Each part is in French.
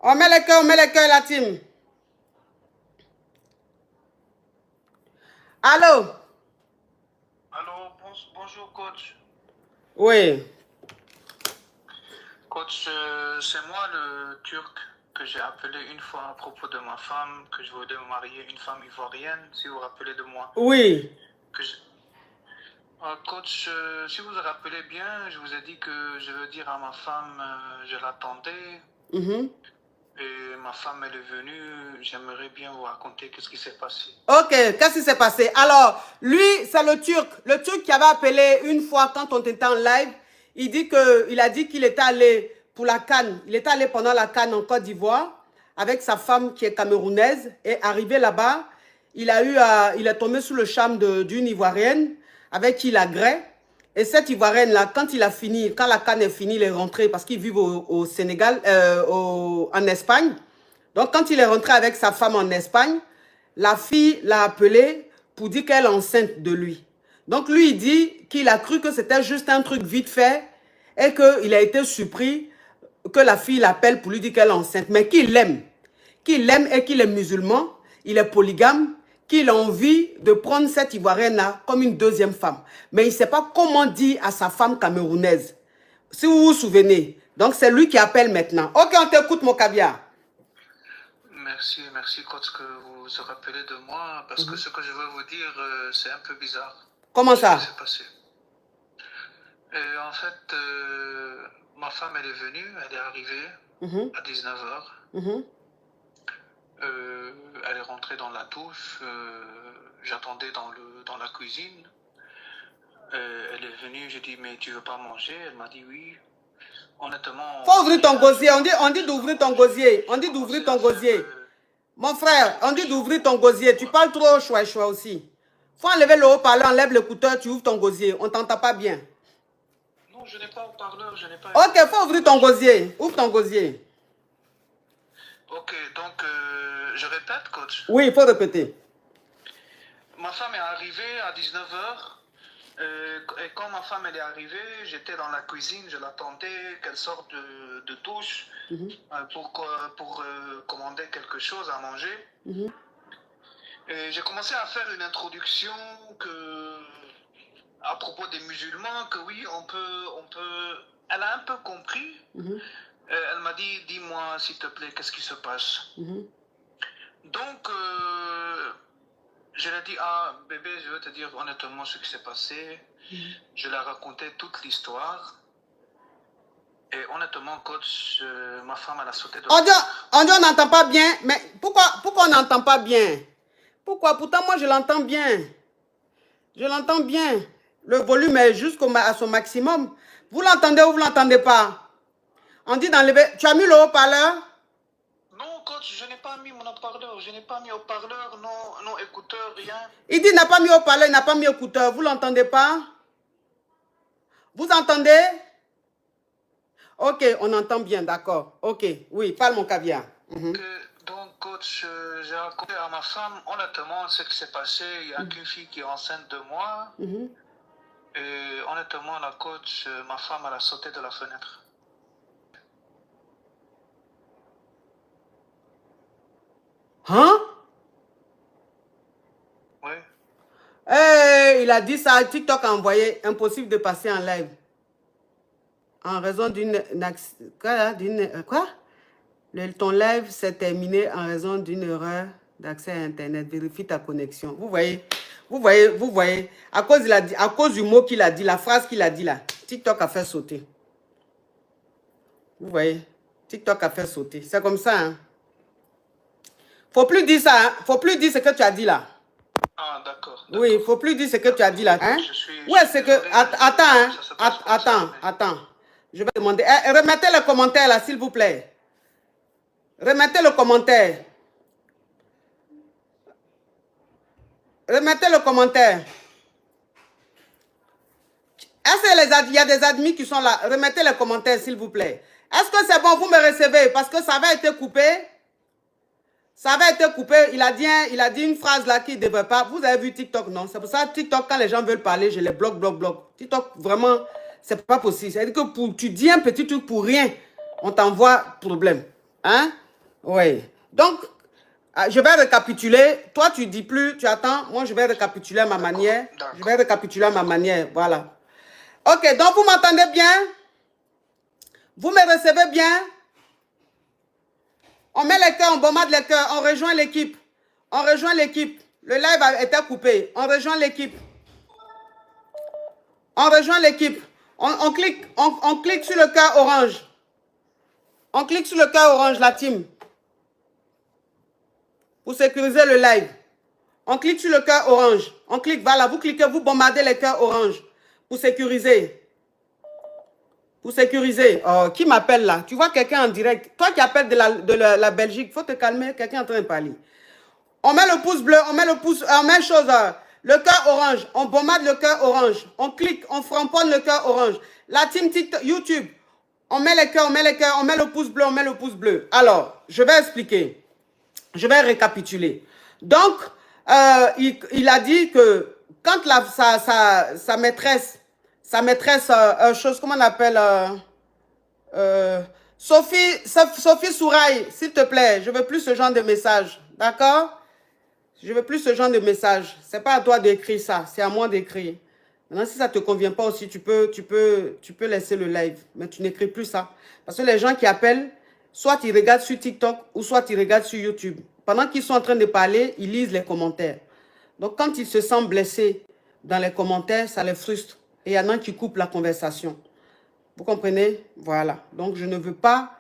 On met les cœurs, la team. Allô? Allô, bonjour coach. Oui. Coach, c'est moi le Turc que j'ai appelé une fois à propos de ma femme, que je voulais me marier, une femme ivoirienne, si vous vous rappelez de moi. Oui. Coach, si vous vous rappelez bien, je vous ai dit que je veux dire à ma femme, je l'attendais. Et ma femme, elle est venue. J'aimerais bien vous raconter qu'est-ce qui s'est passé. Ok, qu'est-ce qui s'est passé? Alors, lui, c'est le Turc qui avait appelé une fois quand on était en live. Il a dit qu'il était allé pour la CAN. Il était allé pendant la CAN en Côte d'Ivoire avec sa femme qui est camerounaise. Et arrivé là-bas, il est tombé sous le charme d'une Ivoirienne avec qui il a gré. Et cette Ivoirienne-là, quand la CAN est finie, il est rentré parce qu'ils vivent au Sénégal, en Espagne. Donc, quand il est rentré avec sa femme en Espagne, la fille l'a appelé pour dire qu'elle est enceinte de lui. Donc, lui, il dit qu'il a cru que c'était juste un truc vite fait et qu'il a été surpris que la fille l'appelle pour lui dire qu'elle est enceinte. Mais qu'il l'aime et qu'il est musulman, il est polygame, qu'il a envie de prendre cette Ivoirienne-là comme une deuxième femme. Mais il ne sait pas comment dire à sa femme camerounaise. Si vous vous souvenez. Donc, c'est lui qui appelle maintenant. Ok, on t'écoute, mon caviar. Merci coach que vous vous rappelez de moi, parce que ce que je veux vous dire, c'est un peu bizarre. Comment ça? Ce qui s'est passé. En fait, ma femme, elle est venue, elle est arrivée à 19h. Elle est rentrée dans la douche, j'attendais dans la cuisine. Elle est venue, j'ai dit, mais tu veux pas manger? Elle m'a dit oui. Honnêtement... Faut ouvrir ton gosier, on dit d'ouvrir ton gosier, on dit d'ouvrir ton gosier. Mon frère, on dit d'ouvrir ton gosier, tu parles trop choix aussi. Faut enlever le haut-parleur, enlève l'écouteur, tu ouvres ton gosier, on t'entend pas bien. Non, je n'ai pas haut-parleur, je n'ai pas... Ok, faut ouvrir ton gosier, ouvre ton gosier. Ok, donc je répète, coach? Oui, il faut répéter. Ma femme est arrivée à 19h. Et quand ma femme elle est arrivée, j'étais dans la cuisine, je l'attendais qu'elle sorte de douche pour commander quelque chose à manger. Et j'ai commencé à faire une introduction à propos des musulmans, que oui, on peut... Elle a un peu compris. Elle m'a dit, dis-moi s'il te plaît, qu'est-ce qui se passe? Donc... je lui ai dit, ah bébé, je veux te dire honnêtement ce qui s'est passé. Je lui ai raconté toute l'histoire. Et honnêtement, coach, ma femme, elle a sauté de... On n'entend pas bien, mais pourquoi on n'entend pas bien? Pourquoi? Pourtant, moi, je l'entends bien. Je l'entends bien. Le volume est à son maximum. Vous l'entendez ou vous ne l'entendez pas? On dit d'enlever... Tu as mis le haut-parleur? Non, coach, je n'ai pas mis mon haut-parleur. Je n'ai pas mis haut-parleur, non écouteur, rien. Il dit il n'a pas mis haut-parleur, il n'a pas mis écouteur. Vous l'entendez pas? Vous entendez? Ok, on entend bien, d'accord. Ok, oui, parle mon caviar. Donc, coach, j'ai raconté à ma femme, honnêtement, ce qui s'est passé. Il y a qu'une fille qui est enceinte de moi. Et honnêtement, la coach, ma femme, elle a sauté de la fenêtre. Hein? Oui. Il a dit ça, TikTok a envoyé, impossible de passer en live. En raison d'une... Quoi? Ton live s'est terminé en raison d'une erreur d'accès à Internet. Vérifie ta connexion. Vous voyez. À cause du mot qu'il a dit, la phrase qu'il a dit là, TikTok a fait sauter. Vous voyez? TikTok a fait sauter. C'est comme ça, hein? Faut plus dire ça, hein? Faut plus dire ce que tu as dit là. Ah, d'accord. Oui, il faut plus dire ce que tu as dit là. Hein? Ouais, c'est que... Attends. Je vais demander... remettez le commentaire là, s'il vous plaît. Remettez le commentaire. Remettez le commentaire. Est-ce qu'il y a des admis qui sont là? Remettez le commentaire, s'il vous plaît. Est-ce que c'est bon, vous me recevez? Parce que ça avait été coupé. Ça avait été coupé. Il a dit une phrase là qui ne devrait pas. Vous avez vu TikTok, non? C'est pour ça TikTok, quand les gens veulent parler, je les bloque. TikTok, vraiment, c'est pas possible. C'est-à-dire que tu dis un petit truc pour rien, on t'envoie problème. Hein? Oui. Donc, je vais récapituler. Toi, tu dis plus, tu attends. Moi, je vais récapituler à ma manière. Je vais récapituler à ma manière. Voilà. Ok, donc vous m'entendez bien? Vous me recevez bien? On met les cœurs, on bombarde les cœurs, on rejoint l'équipe. On rejoint l'équipe. Le live a été coupé. On rejoint l'équipe. On rejoint l'équipe. On clique sur le cœur orange. On clique sur le cœur orange, la team. Pour sécuriser le live. On clique sur le cœur orange. On clique, voilà, vous cliquez, vous bombardez les cœurs orange. Pour sécuriser. Pour sécuriser. Oh, qui m'appelle là? Tu vois quelqu'un en direct. Toi qui appelles de la Belgique, il faut te calmer. Quelqu'un est en train de parler. On met le pouce bleu, on met le pouce, on met chose, le cœur orange. On bombarde le cœur orange. On clique, on framponne le cœur orange. La team TikTok, YouTube, on met les cœurs, on met les cœurs, on met le pouce bleu, on met le pouce bleu. Alors, je vais expliquer. Je vais récapituler. Donc, il a dit que quand sa maîtresse, chose, comment on appelle, Sophie Souraï, s'il te plaît, je veux plus ce genre de message, d'accord? Je veux plus ce genre de message. C'est pas à toi d'écrire ça, c'est à moi d'écrire. Maintenant, si ça te convient pas aussi, tu peux laisser le live, mais tu n'écris plus ça. Parce que les gens qui appellent, soit ils regardent sur TikTok ou soit ils regardent sur YouTube. Pendant qu'ils sont en train de parler, ils lisent les commentaires. Donc, quand ils se sentent blessés dans les commentaires, ça les frustre. Et il y en a qui coupent la conversation. Vous comprenez? Voilà. Donc, je ne veux pas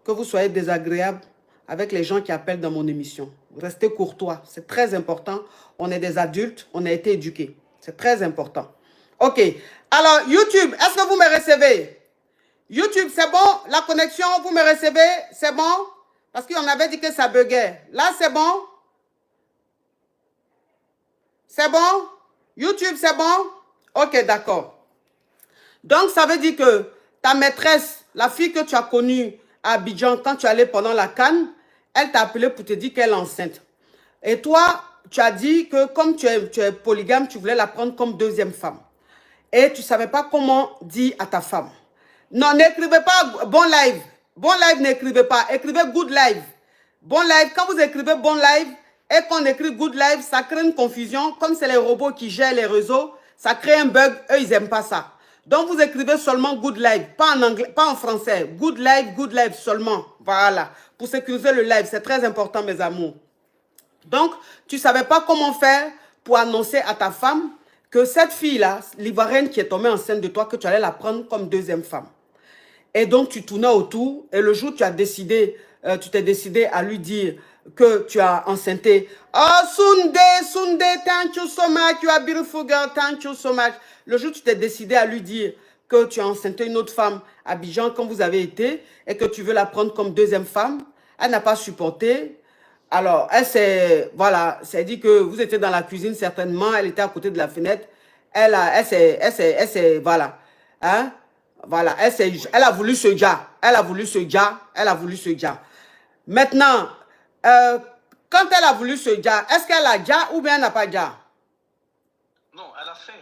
que vous soyez désagréable avec les gens qui appellent dans mon émission. Restez courtois. C'est très important. On est des adultes. On a été éduqués. C'est très important. OK. Alors, YouTube, est-ce que vous me recevez? YouTube, c'est bon? La connexion, vous me recevez? C'est bon? Parce qu'on avait dit que ça buguait. Là, c'est bon? C'est bon? YouTube, c'est bon? OK, d'accord. Donc, ça veut dire que ta maîtresse, la fille que tu as connue à Abidjan, quand tu allais pendant la CAN, elle t'a appelé pour te dire qu'elle est enceinte. Et toi, tu as dit que comme tu es polygame, tu voulais la prendre comme deuxième femme. Et tu ne savais pas comment dire à ta femme. Non, n'écrivez pas bon live. Bon live, n'écrivez pas. Écrivez good live. Bon live, quand vous écrivez bon live et qu'on écrit good live, ça crée une confusion. Comme c'est les robots qui gèrent les réseaux, ça crée un bug. Eux, ils n'aiment pas ça. Donc, vous écrivez seulement good live, pas en anglais, pas en français. Good live seulement. Voilà. Pour sécuriser le live, c'est très important, mes amours. Donc, tu ne savais pas comment faire pour annoncer à ta femme que cette fille-là, l'Ivoirienne qui est tombée enceinte de toi, que tu allais la prendre comme deuxième femme. Et donc, tu tournais autour et le jour où tu as décidé, tu t'es décidé à lui dire que tu as enceinté. Oh, Sunday, thank you so much, you are beautiful girl, thank you so much. Le jour où tu t'es décidé à lui dire que tu as enceinté une autre femme à Abidjan quand vous avez été et que tu veux la prendre comme deuxième femme, elle n'a pas supporté. Alors, elle s'est, voilà, s'est dit que vous étiez dans la cuisine certainement, elle était à côté de la fenêtre. Elle s'est, voilà, hein, voilà, elle a voulu se ja, elle a voulu se ja, elle a voulu se ja. Maintenant, quand elle a voulu se ja, est-ce qu'elle a ja ou bien elle n'a pas ja? Non, elle a fait.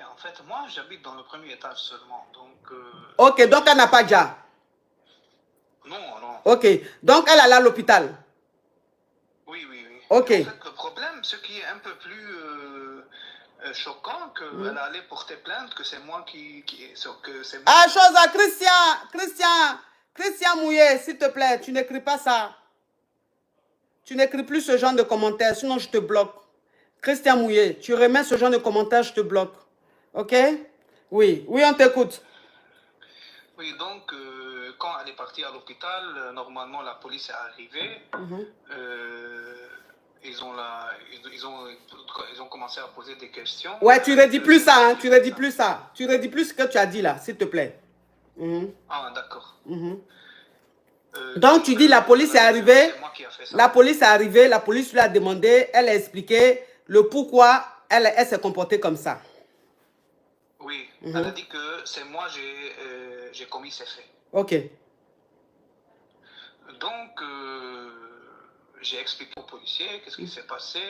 En fait, moi, j'habite dans le premier étage seulement, donc... Ok, donc elle n'a pas ja. Non. Ok, donc elle allait à l'hôpital. Oui. Ok. En fait, le problème, ce qui est un peu plus choquant, qu'elle allait porter plainte, que c'est moi Ah, chose à Christian Mouillet, s'il te plaît, tu n'écris pas ça. Tu n'écris plus ce genre de commentaires, sinon je te bloque. Christian Mouillet, tu remets ce genre de commentaires, je te bloque. Ok? Oui, on t'écoute. Oui, donc, quand elle est partie à l'hôpital, normalement, la police est arrivée. Ils ont commencé à poser des questions. Ouais, tu redis plus ça, hein, tu redis plus ça. Tu redis plus ce que tu as dit là, s'il te plaît. Ah, d'accord. Donc, tu dis la police est arrivée. La police est arrivée, la police lui a demandé, elle a expliqué le pourquoi elle s'est comportée comme ça. Oui, elle a dit que c'est moi, j'ai commis ces faits. Ok. Donc, j'ai expliqué aux policiers qu'est-ce qui s'est passé.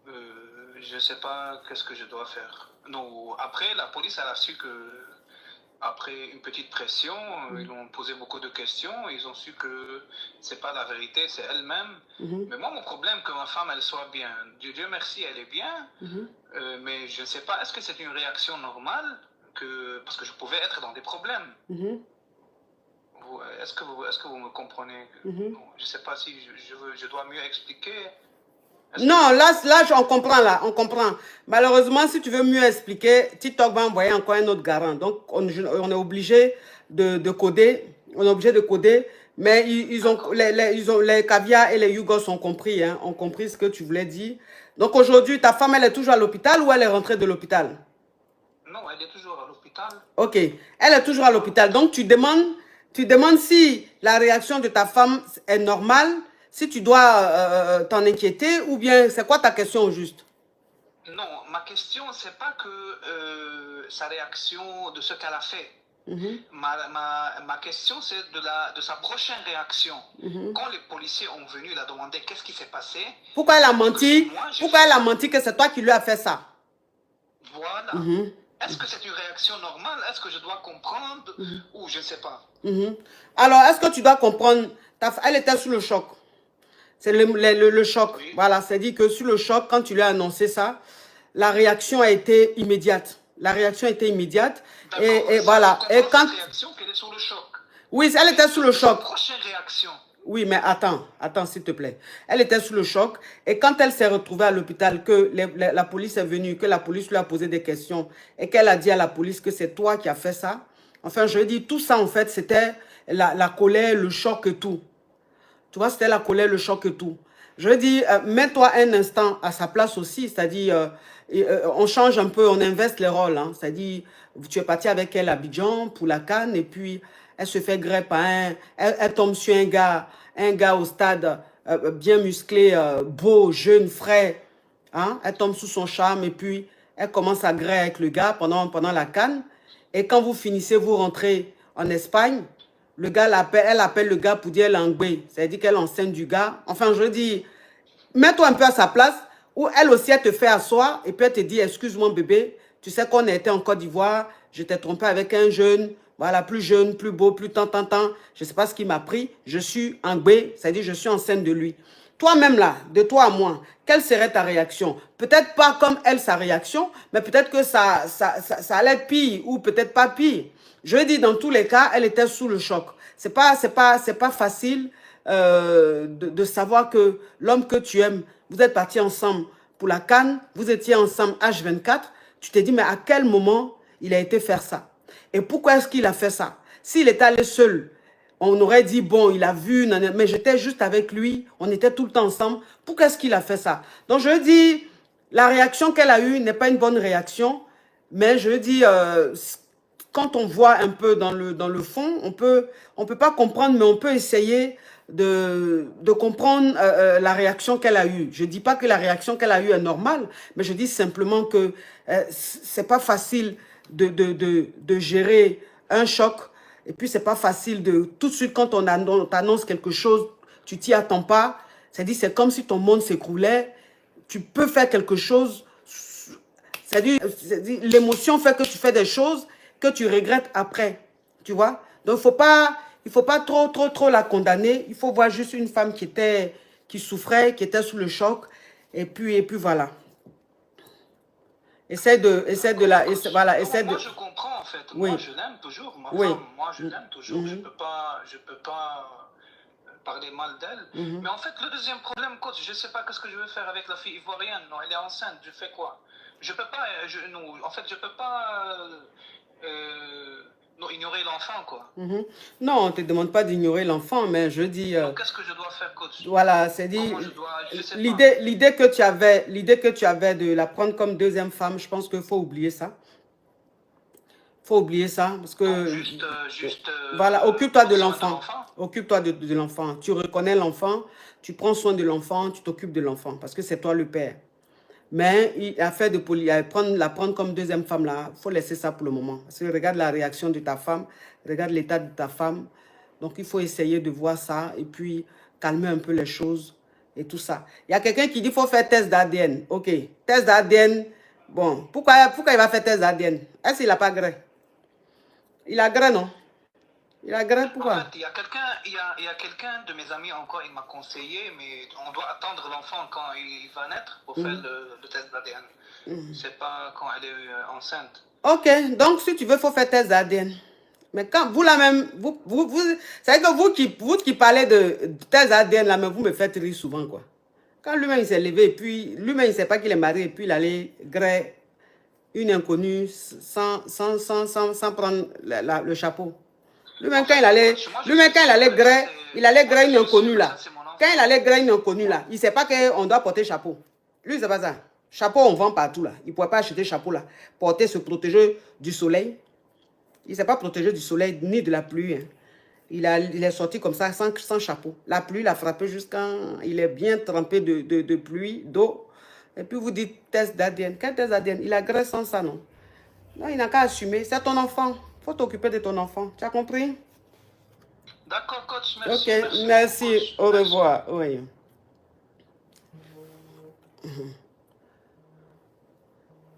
Je ne sais pas qu'est-ce que je dois faire. Non, après, la police elle a su que après une petite pression, ils ont posé beaucoup de questions. Ils ont su que c'est pas la vérité, c'est elle-même. Mais moi, mon problème, que ma femme, elle soit bien. Dieu merci, elle est bien. Mais je ne sais pas, est-ce que c'est une réaction normale parce que je pouvais être dans des problèmes. Est-ce que vous me comprenez? Je ne sais pas si je dois mieux expliquer. Non, on comprend, on comprend. Malheureusement, si tu veux mieux expliquer, TikTok va envoyer encore un autre garant. Donc, on est obligé de coder. On est obligé de coder. Mais les caviar et les Yougos ont compris, hein, ont compris ce que tu voulais dire. Donc, aujourd'hui, ta femme, elle est toujours à l'hôpital ou elle est rentrée de l'hôpital? Non, elle est toujours à l'hôpital. Ok, elle est toujours à l'hôpital. Donc, tu demandes si la réaction de ta femme est normale, si tu dois t'en inquiéter, ou bien c'est quoi ta question au juste? Non, ma question, c'est pas que sa réaction de ce qu'elle a fait. Ma question, c'est de sa prochaine réaction. Quand les policiers ont venu la demander qu'est-ce qui s'est passé. Pourquoi elle a menti? Pourquoi elle a menti que c'est toi qui lui as fait ça? Voilà. Est-ce que c'est une réaction normale? Est-ce que je dois comprendre ou je ne sais pas? Alors, est-ce que tu dois comprendre? Elle était sous le choc. C'est le choc. Oui. Voilà, c'est-à-dire que sur le choc, quand tu lui as annoncé ça, la réaction a été immédiate. La réaction a été immédiate. Et voilà. Et quand... réaction qu'elle est sous le choc. Oui, elle était sous le choc. Prochaine réaction. Oui, mais attends, s'il te plaît. Elle était sous le choc. Et quand elle s'est retrouvée à l'hôpital, que la police est venue, que la police lui a posé des questions, et qu'elle a dit à la police que c'est toi qui as fait ça, enfin, je veux dire, tout ça, en fait, c'était la colère, le choc et tout. Tu vois, c'était la colère, le choc et tout. Je veux dire, mets-toi un instant à sa place aussi. C'est-à-dire, on change un peu, on inverse les rôles. Hein. C'est-à-dire, tu es parti avec elle à Abidjan pour la CAN et puis elle se fait greffe à elle tombe sur un gars au stade bien musclé, beau, jeune, frais. Hein. Elle tombe sous son charme et puis elle commence à greffer avec le gars pendant la CAN. Et quand vous finissez, vous rentrez en Espagne. Le gars elle appelle le gars pour dire l'anglais. C'est-à-dire qu'elle est enceinte du gars. Enfin, je dis, mets-toi un peu à sa place, où elle aussi, elle te fait asseoir, et puis elle te dit, excuse-moi bébé, tu sais qu'on était en Côte d'Ivoire, je t'ai trompé avec un jeune, voilà, plus jeune, plus beau, plus tant. Je ne sais pas ce qui m'a pris, je suis anglais, c'est-à-dire je suis enceinte de lui. Toi-même là, de toi à moi, quelle serait ta réaction? Peut-être pas comme elle, sa réaction, mais peut-être que ça allait être pire, ou peut-être pas pire. Je dis, dans tous les cas, elle était sous le choc. C'est pas facile de savoir que l'homme que tu aimes, vous êtes partis ensemble pour la CAN, vous étiez ensemble H24. Tu t'es dit, mais à quel moment il a été faire ça? Et pourquoi est-ce qu'il a fait ça? S'il était allé seul, on aurait dit, bon, il a vu, mais j'étais juste avec lui, on était tout le temps ensemble. Pourquoi est-ce qu'il a fait ça? Donc, je dis, la réaction qu'elle a eue n'est pas une bonne réaction, mais je dis, quand on voit un peu dans le fond, on peut pas comprendre, mais on peut essayer de comprendre la réaction qu'elle a eue. Je ne dis pas que la réaction qu'elle a eue est normale, mais je dis simplement que c'est pas facile de gérer un choc. Et puis, c'est pas facile de... Tout de suite, quand on t'annonce quelque chose, tu t'y attends pas. C'est-à-dire, c'est comme si ton monde s'écroulait. Tu peux faire quelque chose. C'est-à-dire, l'émotion fait que tu fais des choses que tu regrettes après, tu vois. Donc, il faut pas trop la condamner. Il faut voir juste une femme qui souffrait, qui était sous le choc. Et puis voilà. Voilà, moi, je comprends, en fait. Oui. Moi, je l'aime toujours. Ma oui. femme, moi, je l'aime toujours. Je peux pas parler mal d'elle. Mais en fait, le deuxième problème, coach, je sais pas qu'est-ce que je vais faire avec la fille ivoirienne. Non, elle est enceinte. Je fais quoi? Je peux pas... en fait, je peux pas... ignorer l'enfant, quoi. Non, on ne te demande pas d'ignorer l'enfant, mais je dis... qu'est-ce que je dois faire, coach? Voilà, c'est dit... L'idée que tu avais de la prendre comme deuxième femme, je pense qu'il faut oublier ça. Il faut oublier ça, parce que... voilà, occupe-toi de l'enfant. Occupe-toi de l'enfant. Tu reconnais l'enfant, tu prends soin de l'enfant, tu t'occupes de l'enfant, parce que c'est toi le père. Mais il a fait la prendre comme deuxième femme là, il faut laisser ça pour le moment. Parce que regarde la réaction de ta femme, regarde l'état de ta femme. Donc il faut essayer de voir ça et puis calmer un peu les choses et tout ça. Il y a quelqu'un qui dit qu'il faut faire test d'ADN. Ok, test d'ADN. Bon, pourquoi il va faire test d'ADN? Est-ce qu'il n'a pas gré? Il a gré, non? Il a gré, pourquoi? En fait, il y a quelqu'un de mes amis encore, il m'a conseillé, mais on doit attendre l'enfant quand il va naître pour faire le test d'ADN. C'est pas quand elle est enceinte. Ok, donc si tu veux, il faut faire test d'ADN. Mais quand vous, là même, c'est que vous qui parlez de test d'ADN, là même, vous me faites rire souvent, quoi. Quand lui-même, il s'est levé, et puis, lui-même, il ne sait pas qu'il est marié, et puis il allait gré une inconnue sans prendre le chapeau. Lui-même, quand il allait gré, il allait gré une inconnue, là. Quand il allait gré une inconnue, là, il ne sait pas qu'on doit porter chapeau. Lui, c'est pas ça. Chapeau, on vend partout, là. Il ne pouvait pas acheter chapeau, là. Porter, se protéger du soleil. Il ne s'est pas protégé du soleil ni de la pluie. Hein. Il est sorti comme ça, sans chapeau. La pluie l'a frappé jusqu'à... Il est bien trempé de pluie, d'eau. Et puis vous dites test d'ADN. Quel test d'ADN? Il a gré sans ça, non? Non, il n'a qu'à assumer. C'est ton enfant. Il faut t'occuper de ton enfant. Tu as compris? D'accord, coach. Merci. Ok, merci. Au revoir. Oui.